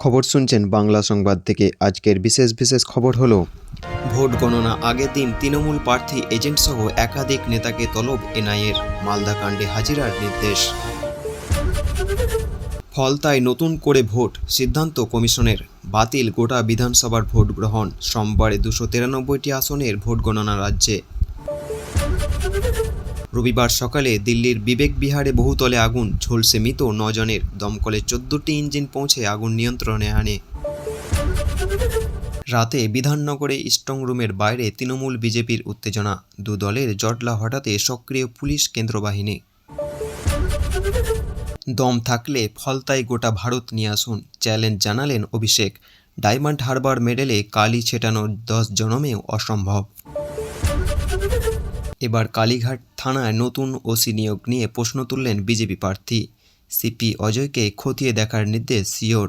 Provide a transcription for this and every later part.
খবর শুনছেন বাংলা সংবাদ থেকে। আজকের বিশেষ খবর হলো ভোট গণনা আগের দিন তৃণমূল প্রার্থী এজেন্ট সহ একাধিক নেতাকে তলব এনআইএর, মালদা কাণ্ডে হাজিরার নির্দেশ। ফলতায় নতুন করে ভোট, সিদ্ধান্ত কমিশনের, বাতিল গোটা বিধানসভার ভোট গ্রহণ। সোমবারে 293টি আসনের ভোট গণনা রাজ্যে। রবিবার সকালে দিল্লির বিবেক বিহারে বহুতলে আগুন, ঝলসে মৃত 9 জনের। দমকলে 14টি ইঞ্জিন পৌঁছে আগুন নিয়ন্ত্রণে আনে। রাতে বিধাননগরে স্ট্রং রুমের বাইরে তৃণমূল বিজেপির উত্তেজনা, দু দলের জটলা হঠাতে সক্রিয় পুলিশ কেন্দ্রবাহিনী। দম থাকলে ফলতায় গোটা ভারত নিয়ে আসুন, চ্যালেঞ্জ জানালেন অভিষেক। ডায়মন্ড হারবার মেডেলে কালি ছেটানোর 10 জনমেও অসম্ভব। এবার কালীঘাট থানায় নতুন ওসি নিয়োগ নিয়ে প্রশ্ন তুললেন বিজেপি প্রার্থী। সিপি অজয়কে খতিয়ে দেখার নির্দেশ সিওর।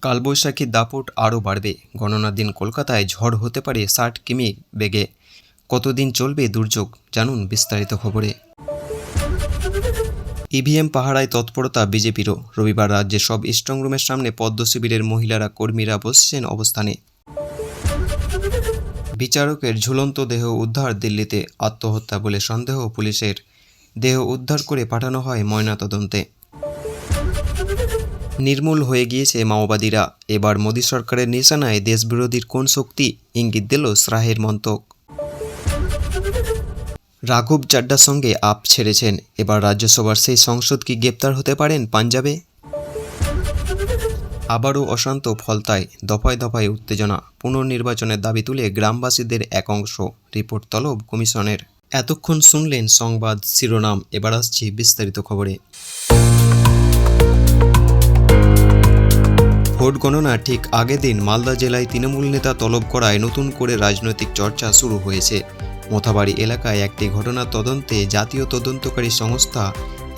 কালবৈশাখীর দাপট আরও বাড়বে, গণনার দিন কলকাতায় ঝড় হতে পারে 60 কিমি বেগে। কতদিন চলবে দুর্যোগ, জানুন বিস্তারিত খবরে। ইভিএম পাহারায় তৎপরতা বিজেপিরও। রবিবার রাজ্যের সব স্ট্রং রুমের সামনে পদ্ম শিবিরের মহিলারা কর্মীরা বসছেন অবস্থানে। বিচারকের ঝুলন্ত দেহ উদ্ধার দিল্লিতে, আত্মহত্যা বলে সন্দেহ পুলিশের। দেহ উদ্ধার করে পাঠানো হয় ময়নাতদন্তে। নির্মূল হয়ে গিয়েছে মাওবাদীরা, এবার মোদী সরকারের নিশানায় দেশবিরোধীর কোন শক্তি, ইঙ্গিত দিল শাহের মন্তব্য। রাঘব চাড্ডার সঙ্গে আপ ছেড়েছেন, এবার রাজ্যসভার সেই সংসদ কি গ্রেপ্তার হতে পারেন পাঞ্জাবে? আবারও অশান্ত ফলতায়, দফায় দফায় উত্তেজনা, পুনর্নির্বাচনের দাবি তুলে গ্রামবাসীদের এক অংশ। রিপোর্ট তলব কমিশনের। এতক্ষণ শুনলেন সংবাদ শিরোনাম, এবার আসছি বিস্তারিত খবরে। ভোট গণনা ঠিক আগের দিন মালদা জেলায় তৃণমূল নেতা তলব করায় নতুন করে রাজনৈতিক চর্চা শুরু হয়েছে। মোথাবাড়ি এলাকায় একটি ঘটনার তদন্তে জাতীয় তদন্তকারী সংস্থা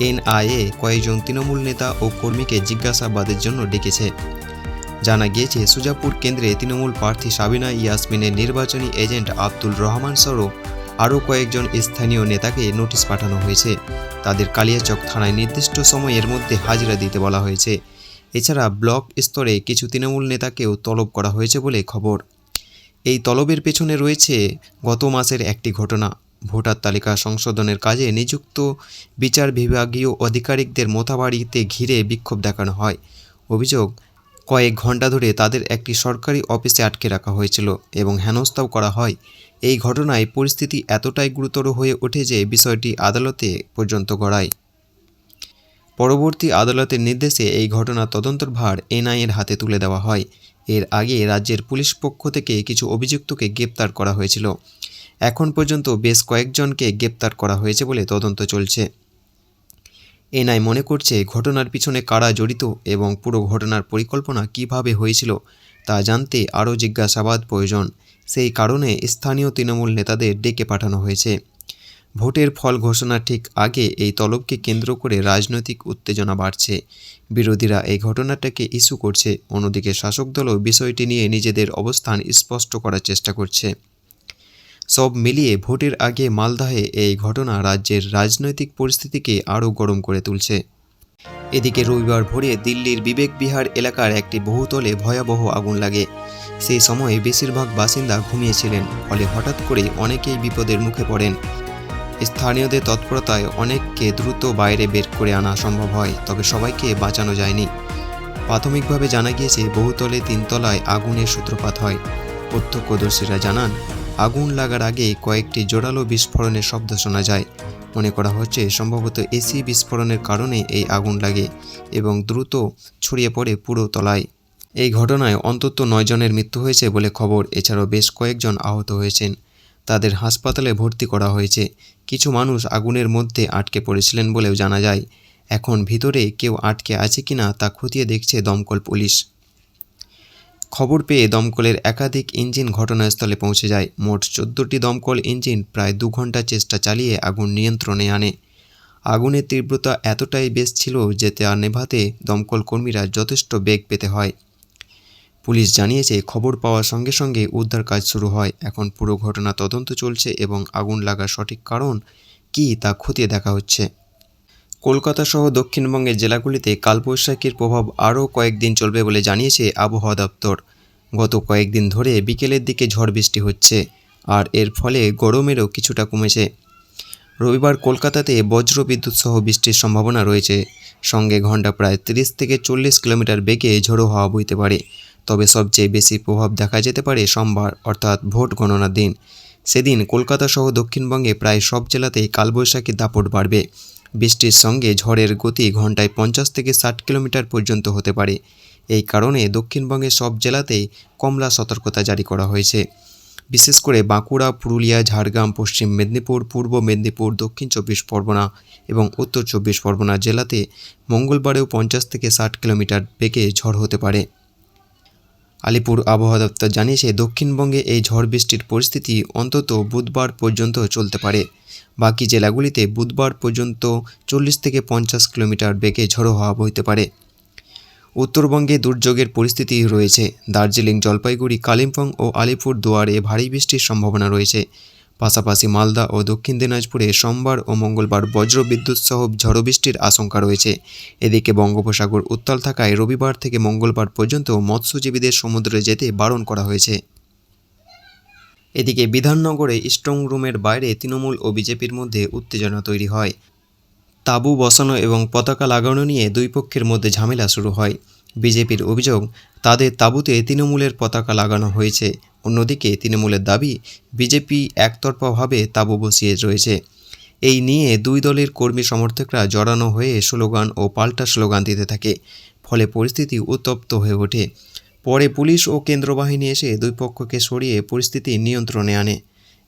এনআইএ কয়েকজন তৃণমূল নেতা ও কর্মীকে জিজ্ঞাসাবাদের জন্য ডেকেছে। জানা গিয়েছে, সুজাপুর কেন্দ্রে তৃণমূল প্রার্থী সাবিনা ইয়াসমিনের নির্বাচনী এজেন্ট আব্দুল রহমান সহ আরও কয়েকজন স্থানীয় নেতাকে নোটিশ পাঠানো হয়েছে। তাদের কালিয়াচক থানায় নির্দিষ্ট সময়ের মধ্যে হাজিরা দিতে বলা হয়েছে। এছাড়া ব্লক স্তরে কিছু তৃণমূল নেতাকেও তলব করা হয়েছে বলে খবর। এই তলবের পেছনে রয়েছে গত মাসের একটি ঘটনা। ভোটার তালিকা সংশোধনের কাজে নিযুক্ত বিচার বিভাগীয় আধিকারিকদের মোথাবাড়িতে ঘিরে বিক্ষোভ দেখানো হয়। অভিযোগ, কয়েক ঘন্টা ধরে তাদের একটি সরকারি অফিসে আটকে রাখা হয়েছিল এবং হেনস্থাও করা হয়। এই ঘটনায় পরিস্থিতি এতটাই গুরুতর হয়ে ওঠে যে বিষয়টি আদালতে পর্যন্ত গড়ায়। পরবর্তী আদালতের নির্দেশে এই ঘটনার তদন্তের ভার এনআইএর হাতে তুলে দেওয়া হয়। এর আগে রাজ্যের পুলিশ পক্ষ থেকে কিছু অভিযুক্তকে গ্রেপ্তার করা হয়েছিল। এখন পর্যন্ত বেশ কয়েকজনকে গ্রেপ্তার করা হয়েছে বলে তদন্ত চলছে। এনআই মনে করছে ঘটনার পিছনে কারা জড়িত এবং পুরো ঘটনার পরিকল্পনা কিভাবে হয়েছিল তা জানতে আরও জিজ্ঞাসাবাদ প্রয়োজন। সেই কারণে স্থানীয় তৃণমূল নেতাদের ডেকে পাঠানো হয়েছে। ভোটের ফল ঘোষণার ঠিক আগে এই তলবকে কেন্দ্র করে রাজনৈতিক উত্তেজনা বাড়ছে। বিরোধীরা এই ঘটনাটাকে ইস্যু করছে, অন্যদিকে শাসক দলও বিষয়টি নিয়ে নিজেদের অবস্থান স্পষ্ট করার চেষ্টা করছে। সব মিলিয়ে ভোটের আগে মালদাহে এই ঘটনা রাজ্যের রাজনৈতিক পরিস্থিতিকে আরও গরম করে তুলছে। এদিকে রবিবার ভোরে দিল্লির বিবেক বিহার এলাকার একটি বহুতলে ভয়াবহ আগুন লাগে। সেই সময়ে বেশিরভাগ বাসিন্দা ঘুমিয়েছিলেন, ফলে হঠাৎ করে অনেকেই বিপদের মুখে পড়েন। স্থানীয়দের তৎপরতায় অনেককে দ্রুত বাইরে বের করে আনা সম্ভব হয়, তবে সবাইকে বাঁচানো যায়নি। প্রাথমিকভাবে জানা গিয়েছে বহুতলে 3 তলায় আগুনের সূত্রপাত হয়। প্রত্যক্ষদর্শীরা জানান, আগুন লাগার আগে কয়েকটি জোরালো বিস্ফোরণের শব্দ শোনা যায়। মনে করা হচ্ছে সম্ভবত এসি বিস্ফোরণের কারণে এই আগুন লাগে এবং দ্রুত ছড়িয়ে পড়ে পুরো তলায়। এই ঘটনায় অন্তত 9 জনের মৃত্যু হয়েছে বলে খবর। এছাড়াও বেশ কয়েকজন আহত হয়েছেন, তাদের হাসপাতালে ভর্তি করা হয়েছে। কিছু মানুষ আগুনের মধ্যে আটকে পড়েছিলেন বলেও জানা যায়। এখন ভিতরে কেউ আটকে আছে কিনা তা খতিয়ে দেখছে দমকল পুলিশ। খবর পেয়ে দমকলের একাধিক ইঞ্জিন ঘটনাস্থলে পৌঁছে যায়। মোট 14টি দমকল ইঞ্জিন প্রায় 2 ঘন্টা চেষ্টা চালিয়ে আগুন নিয়ন্ত্রণে আনে। আগুনের তীব্রতা এতটাই বেশ ছিল যে তা নেভাতে দমকল কর্মীরা যথেষ্ট বেগ পেতে হয়। পুলিশ জানিয়েছে, খবর পাওয়ার সঙ্গে সঙ্গে উদ্ধার কাজ শুরু হয়। এখন পুরো ঘটনা তদন্ত চলছে এবং আগুন লাগার সঠিক কারণ কী তা খতিয়ে দেখা হচ্ছে। কলকাতা সহ দক্ষিণবঙ্গের জেলাগুলিতে কালবৈশাখীর প্রভাব আরও কয়েকদিন চলবে বলে জানিয়েছে আবহাওয়া দপ্তর। গত কয়েকদিন ধরে বিকেলের দিকে ঝড় বৃষ্টি হচ্ছে, আর এর ফলে গরমেরও কিছুটা কমেছে। রবিবার কলকাতাতে বজ্র বিদ্যুৎ সহ বৃষ্টির সম্ভাবনা রয়েছে। সঙ্গে ঘন্টা প্রায় 30 থেকে 40 কিলোমিটার বেগে ঝোড়ো হাওয়া বইতে পারে। তবে সবচেয়ে বেশি প্রভাব দেখা যেতে পারে সোমবার, অর্থাৎ ভোট গণনার দিন। সেদিন কলকাতা সহ দক্ষিণবঙ্গে প্রায় সব জেলাতেই কালবৈশাখীর দাপট বাড়বে। বৃষ্টির সঙ্গে ঝড়ের গতি ঘন্টায় 50 থেকে 60 কিলোমিটার পর্যন্ত হতে পারে। এই কারণে দক্ষিণবঙ্গের সব জেলাতেই কমলা সতর্কতা জারি করা হয়েছে। বিশেষ করে বাঁকুড়া, পুরুলিয়া, ঝাড়গ্রাম, পশ্চিম মেদিনীপুর, পূর্ব মেদিনীপুর, দক্ষিণ 24 পরগনা এবং উত্তর 24 পরগনা জেলাতে মঙ্গলবারেও 50 থেকে 60 কিলোমিটার বেগে ঝড় হতে পারে। আলিপুর আবহাওয়া দপ্তর জানিয়েছে, দক্ষিণবঙ্গে এই ঝড় বৃষ্টির পরিস্থিতি অন্তত বুধবার পর্যন্ত চলতে পারে। বাকি জেলাগুলিতে বুধবার পর্যন্ত 40 থেকে 50 কিলোমিটার বেগে ঝড়ো হাওয়া বইতে পারে। উত্তরবঙ্গে দুর্যোগের পরিস্থিতি রয়েছে। দার্জিলিং, জলপাইগুড়ি, কালিম্পং ও আলিপুর দুয়ারে ভারী বৃষ্টির সম্ভাবনা রয়েছে। পাশাপাশি মালদা ও দক্ষিণ দিনাজপুরে সোমবার ও মঙ্গলবার বজ্র বিদ্যুৎ সহ ঝড়ো বৃষ্টির আশঙ্কা রয়েছে। এদিকে বঙ্গোপসাগর উত্তাল থাকায় রবিবার থেকে মঙ্গলবার পর্যন্ত মৎস্যজীবীদের সমুদ্রে যেতে বারণ করা হয়েছে। এদিকে বিধাননগরে স্ট্রং রুমের বাইরে তৃণমূল ও বিজেপির মধ্যে উত্তেজনা তৈরি হয়। তাঁবু বসানো এবং পতাকা লাগানো নিয়ে দুই পক্ষের মধ্যে ঝামেলা শুরু হয়। বিজেপির অভিযোগ, তাদের তাঁবুতে তৃণমূলের পতাকা লাগানো হয়েছে। অন্যদিকে তৃণমূলের দাবি, বিজেপি একতরফাভাবে তাঁবু বসিয়ে রয়েছে। এই নিয়ে দুই দলের কর্মী সমর্থকরা জড়ানো হয়ে স্লোগান ও পাল্টা স্লোগান দিতে থাকে। ফলে পরিস্থিতি উত্তপ্ত হয়ে ওঠে। পরে পুলিশ ও কেন্দ্র বাহিনী এসে দুই পক্ষকে সরিয়ে পরিস্থিতি নিয়ন্ত্রণে আনে।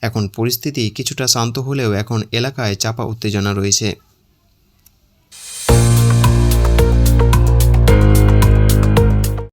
এখন পরিস্থিতি কিছুটা শান্ত হলেও এখন এলাকায় চাপা উত্তেজনা রয়েছে।